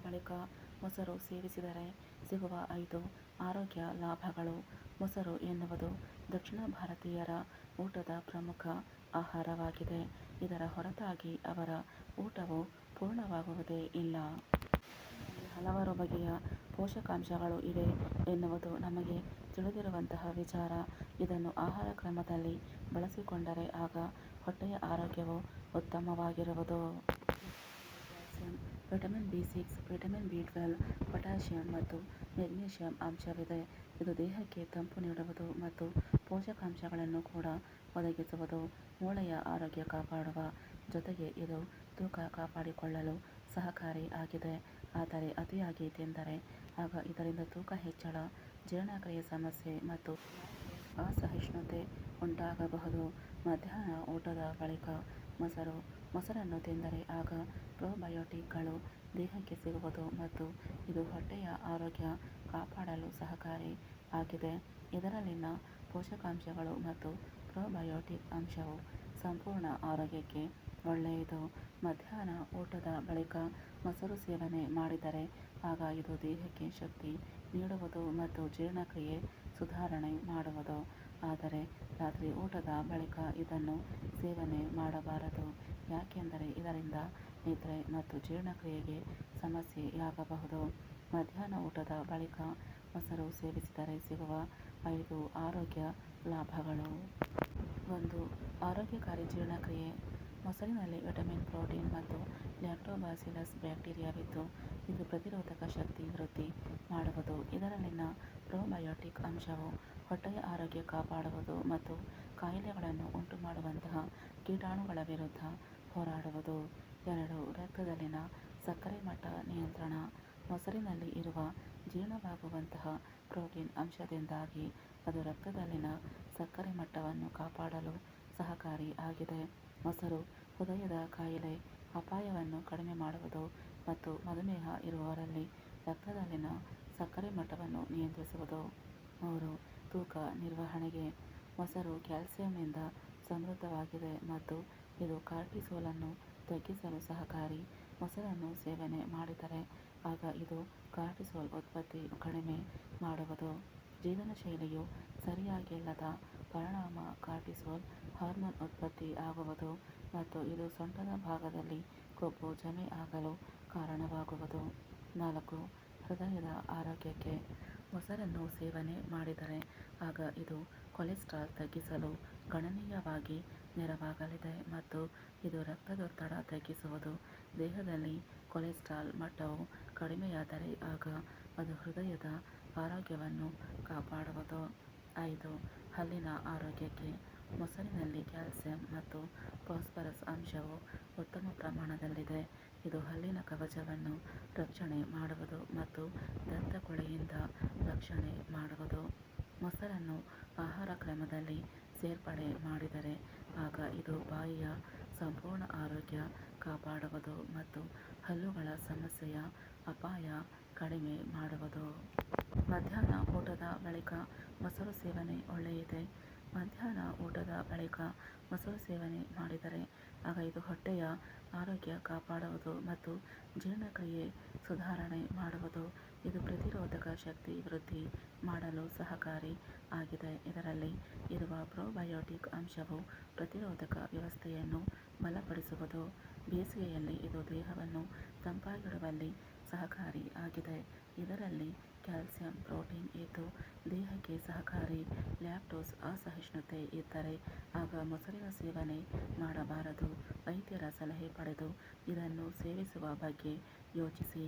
ಬಳಿಕ ಮೊಸರು ಸೇವಿಸಿದರೆ ಸಿಗುವ 5 ಆರೋಗ್ಯ ಲಾಭಗಳು. ಮೊಸರು ಎನ್ನುವುದು ದಕ್ಷಿಣ ಭಾರತೀಯರ ಊಟದ ಪ್ರಮುಖ ಆಹಾರವಾಗಿದೆ. ಇದರ ಹೊರತಾಗಿ ಅವರ ಊಟವು ಪೂರ್ಣವಾಗುವುದೇ ಇಲ್ಲ. ಹಲವಾರು ಬಗೆಯ ಪೋಷಕಾಂಶಗಳು ಇವೆ ಎನ್ನುವುದು ನಮಗೆ ತಿಳಿದಿರುವಂತಹ ವಿಚಾರ. ಇದನ್ನು ಆಹಾರ ಕ್ರಮದಲ್ಲಿ ಬಳಸಿಕೊಂಡರೆ ಆಗ ಹೊಟ್ಟೆಯ ಆರೋಗ್ಯವು ಉತ್ತಮವಾಗಿರುವುದು. ಕ್ಯಾಲ್ಸಿಯಂ, ವಿಟಮಿನ್ ಬಿ6, ವಿಟಮಿನ್ ಬಿ12, ಪೊಟ್ಯಾಷಿಯಂ ಮತ್ತು ಮೆಗ್ನೀಷಿಯಂ ಅಂಶವಿದೆ. ಇದು ದೇಹಕ್ಕೆ ತಂಪು ನೀಡುವುದು ಮತ್ತು ಪೋಷಕಾಂಶಗಳನ್ನು ಕೂಡ ಒದಗಿಸುವುದು. ಮೂಳೆಯ ಆರೋಗ್ಯ ಕಾಪಾಡುವ ಜೊತೆಗೆ ಇದು ತೂಕ ಕಾಪಾಡಿಕೊಳ್ಳಲು ಸಹಕಾರಿ ಆಗಿದೆ. ಆದರೆ ಅತಿಯಾಗಿ ತಿಂದರೆ ಆಗ ಇದರಿಂದ ತೂಕ ಹೆಚ್ಚಳ, ಜೀರ್ಣಕ್ರಿಯೆ ಸಮಸ್ಯೆ ಮತ್ತು ಅಸಹಿಷ್ಣುತೆ ಉಂಟಾಗಬಹುದು. ಮಧ್ಯಾಹ್ನ ಊಟದ ಬಳಿಕ ಮೊಸರನ್ನು ತಿಂದರೆ ಆಗ ಪ್ರೋಬಯೋಟಿಕ್ಗಳು ದೇಹಕ್ಕೆ ಸಿಗುವುದು ಮತ್ತು ಇದು ಹೊಟ್ಟೆಯ ಆರೋಗ್ಯ ಕಾಪಾಡಲು ಸಹಕಾರಿ ಆಗಿದೆ. ಇದರಲ್ಲಿನ ಪೋಷಕಾಂಶಗಳು ಮತ್ತು ಪ್ರೋಬಯೋಟಿಕ್ ಅಂಶವು ಸಂಪೂರ್ಣ ಆರೋಗ್ಯಕ್ಕೆ ಒಳ್ಳೆಯದು. ಮಧ್ಯಾಹ್ನ ಊಟದ ಬಳಿಕ ಮೊಸರು ಸೇವನೆ ಮಾಡಿದರೆ ಆಗ ಇದು ದೇಹಕ್ಕೆ ಶಕ್ತಿ ನೀಡುವುದು ಮತ್ತು ಜೀರ್ಣಕ್ರಿಯೆ ಸುಧಾರಣೆ ಮಾಡುವುದು. ಆದರೆ ರಾತ್ರಿ ಊಟದ ಬಳಿಕ ಇದನ್ನು ಸೇವನೆ ಮಾಡಬಾರದು. ಯಾಕೆಂದರೆ ಇದರಿಂದ ನಿದ್ರೆ ಮತ್ತು ಜೀರ್ಣಕ್ರಿಯೆಗೆ ಸಮಸ್ಯೆಯಾಗಬಹುದು. ಮಧ್ಯಾಹ್ನ ಊಟದ ಬಳಿಕ ಮೊಸರು ಸೇವಿಸಿದರೆ ಸಿಗುವ 5 ಆರೋಗ್ಯ ಲಾಭಗಳು. 1. ಆರೋಗ್ಯಕಾರಿ ಜೀರ್ಣಕ್ರಿಯೆ. ಮೊಸರಿನಲ್ಲಿ ವಿಟಮಿನ್, ಪ್ರೋಟೀನ್ ಮತ್ತು ಲ್ಯಾಕ್ಟೋಬಾಸಿಲಸ್ ಬ್ಯಾಕ್ಟೀರಿಯಾವಿದ್ದು ಇದು ಪ್ರತಿರೋಧಕ ಶಕ್ತಿ ವೃದ್ಧಿ ಮಾಡುವುದು. ಇದರಲ್ಲಿನ ಪ್ರೋಬಯೋಟಿಕ್ ಅಂಶವು ಹೊಟ್ಟೆಯ ಆರೋಗ್ಯ ಕಾಪಾಡುವುದು ಮತ್ತು ಕಾಯಿಲೆಗಳನ್ನು ಉಂಟುಮಾಡುವಂತಹ ಕೀಟಾಣುಗಳ ವಿರುದ್ಧ ಹೋರಾಡುವುದು. 2. ರಕ್ತದಲ್ಲಿನ ಸಕ್ಕರೆ ಮಟ್ಟ ನಿಯಂತ್ರಣ. ಮೊಸರಿನಲ್ಲಿ ಇರುವ ಜೀರ್ಣವಾಗುವಂತಹ ಪ್ರೋಟೀನ್ ಅಂಶದಿಂದಾಗಿ ಅದು ರಕ್ತದಲ್ಲಿನ ಸಕ್ಕರೆ ಮಟ್ಟವನ್ನು ಕಾಪಾಡಲು ಸಹಕಾರಿ ಆಗಿದೆ. ಮೊಸರು ಹೃದಯದ ಕಾಯಿಲೆ ಅಪಾಯವನ್ನು ಕಡಿಮೆ ಮಾಡುವುದು ಮತ್ತು ಮಧುಮೇಹ ಇರುವವರಲ್ಲಿ ರಕ್ತದಲ್ಲಿನ ಸಕ್ಕರೆ ಮಟ್ಟವನ್ನು ನಿಯಂತ್ರಿಸುವುದು. 3. ತೂಕ ನಿರ್ವಹಣೆಗೆ. ಮೊಸರು ಕ್ಯಾಲ್ಸಿಯಂನಿಂದ ಸಮೃದ್ಧವಾಗಿದೆ ಮತ್ತು ಇದು ಕಾರ್ಟಿಸೋಲನ್ನು ತಗ್ಗಿಸಲು ಸಹಕಾರಿ. ಮೊಸರನ್ನು ಸೇವನೆ ಮಾಡಿದರೆ ಆಗ ಇದು ಕಾರ್ಟಿಸೋಲ್ ಉತ್ಪತ್ತಿ ಕಡಿಮೆ ಮಾಡುವುದು. ಜೀವನಶೈಲಿಯು ಸರಿಯಾಗಿಲ್ಲದ ಪರಿಣಾಮ ಕಾರ್ಟಿಸೋಲ್ ಹಾರ್ಮೋನ್ ಉತ್ಪತ್ತಿ ಆಗುವುದು ಮತ್ತು ಇದು ಸೊಂಟದ ಭಾಗದಲ್ಲಿ ಕೊಬ್ಬು ಜಮೆ ಆಗಲು ಕಾರಣವಾಗುವುದು. 4. ಹೃದಯದ ಆರೋಗ್ಯಕ್ಕೆ. ಮೊಸರನ್ನು ಸೇವನೆ ಮಾಡಿದರೆ ಆಗ ಇದು ಕೊಲೆಸ್ಟ್ರಾಲ್ ತಗ್ಗಿಸಲು ಗಣನೀಯವಾಗಿ ನೆರವಾಗಲಿದೆ ಮತ್ತು ಇದು ರಕ್ತದೊತ್ತಡ ತಗ್ಗಿಸುವುದು. ದೇಹದಲ್ಲಿ ಕೊಲೆಸ್ಟ್ರಾಲ್ ಮಟ್ಟವು ಕಡಿಮೆಯಾದರೆ ಆಗ ಅದು ಹೃದಯದ ಆರೋಗ್ಯವನ್ನು ಕಾಪಾಡುವುದು. 5. ಹಲ್ಲಿನ ಆರೋಗ್ಯಕ್ಕೆ. ಮೊಸರಿನಲ್ಲಿ ಕ್ಯಾಲ್ಸಿಯಂ ಮತ್ತು ಫಾಸ್ಫರಸ್ ಅಂಶವು ಉತ್ತಮ ಪ್ರಮಾಣದಲ್ಲಿದೆ. ಇದು ಹಲ್ಲಿನ ಕವಚವನ್ನು ರಕ್ಷಣೆ ಮಾಡುವುದು ಮತ್ತು ದಂತಕೊಳೆಯಿಂದ ರಕ್ಷಣೆ ಮಾಡುವುದು. ಮೊಸರನ್ನು ಆಹಾರ ಕ್ರಮದಲ್ಲಿ ಸೇರ್ಪಡೆ ಮಾಡಿದರೆ ಆಗ ಇದು ಬಾಯಿಯ ಸಂಪೂರ್ಣ ಆರೋಗ್ಯ ಕಾಪಾಡುವುದು ಮತ್ತು ಹಲ್ಲುಗಳ ಸಮಸ್ಯೆಯ ಅಪಾಯ ಕಡಿಮೆ ಮಾಡುವುದು. ಮಧ್ಯಾಹ್ನ ಊಟದ ಬಳಿಕ ಮೊಸರು ಸೇವನೆ ಒಳ್ಳೆಯದೇ. ಮಧ್ಯಾಹ್ನ ಊಟದ ಬಳಿಕ ಮೊಸರು ಸೇವನೆ ಮಾಡಿದರೆ ಆಗ ಇದು ಹೊಟ್ಟೆಯ ಆರೋಗ್ಯ ಕಾಪಾಡುವುದು ಮತ್ತು ಜೀರ್ಣಕ್ರಿಯೆ ಸುಧಾರಣೆ ಮಾಡುವುದು. ಇದು ಪ್ರತಿರೋಧಕ ಶಕ್ತಿ ವೃದ್ಧಿ ಮಾಡಲು ಸಹಕಾರಿ ಆಗಿದೆ. ಇದರಲ್ಲಿ ಇರುವ ಪ್ರೋಬಯೋಟಿಕ್ ಅಂಶವು ಪ್ರತಿರೋಧಕ ವ್ಯವಸ್ಥೆಯನ್ನು ಬಲಪಡಿಸುವುದು. ಬೇಸಿಗೆಯಲ್ಲಿ ಇದು ದೇಹವನ್ನು ತಂಪಾಗಿಡುವಲ್ಲಿ ಸಹಕಾರಿ ಆಗಿದೆ. ಇದರಲ್ಲಿ ಕ್ಯಾಲ್ಸಿಯಂ, ಪ್ರೋಟೀನ್ ಇದ್ದು ದೇಹಕ್ಕೆ ಸಹಕಾರಿ. ಲ್ಯಾಕ್ಟೋಸ್ ಅಸಹಿಷ್ಣುತೆ ಇದ್ದರೆ ಆಗ ಮೊಸರಿನ ಸೇವನೆ ಮಾಡಬಾರದು. ವೈದ್ಯರ ಸಲಹೆ ಪಡೆದು ಇದನ್ನು ಸೇವಿಸುವ ಬಗ್ಗೆ ಯೋಚಿಸಿ.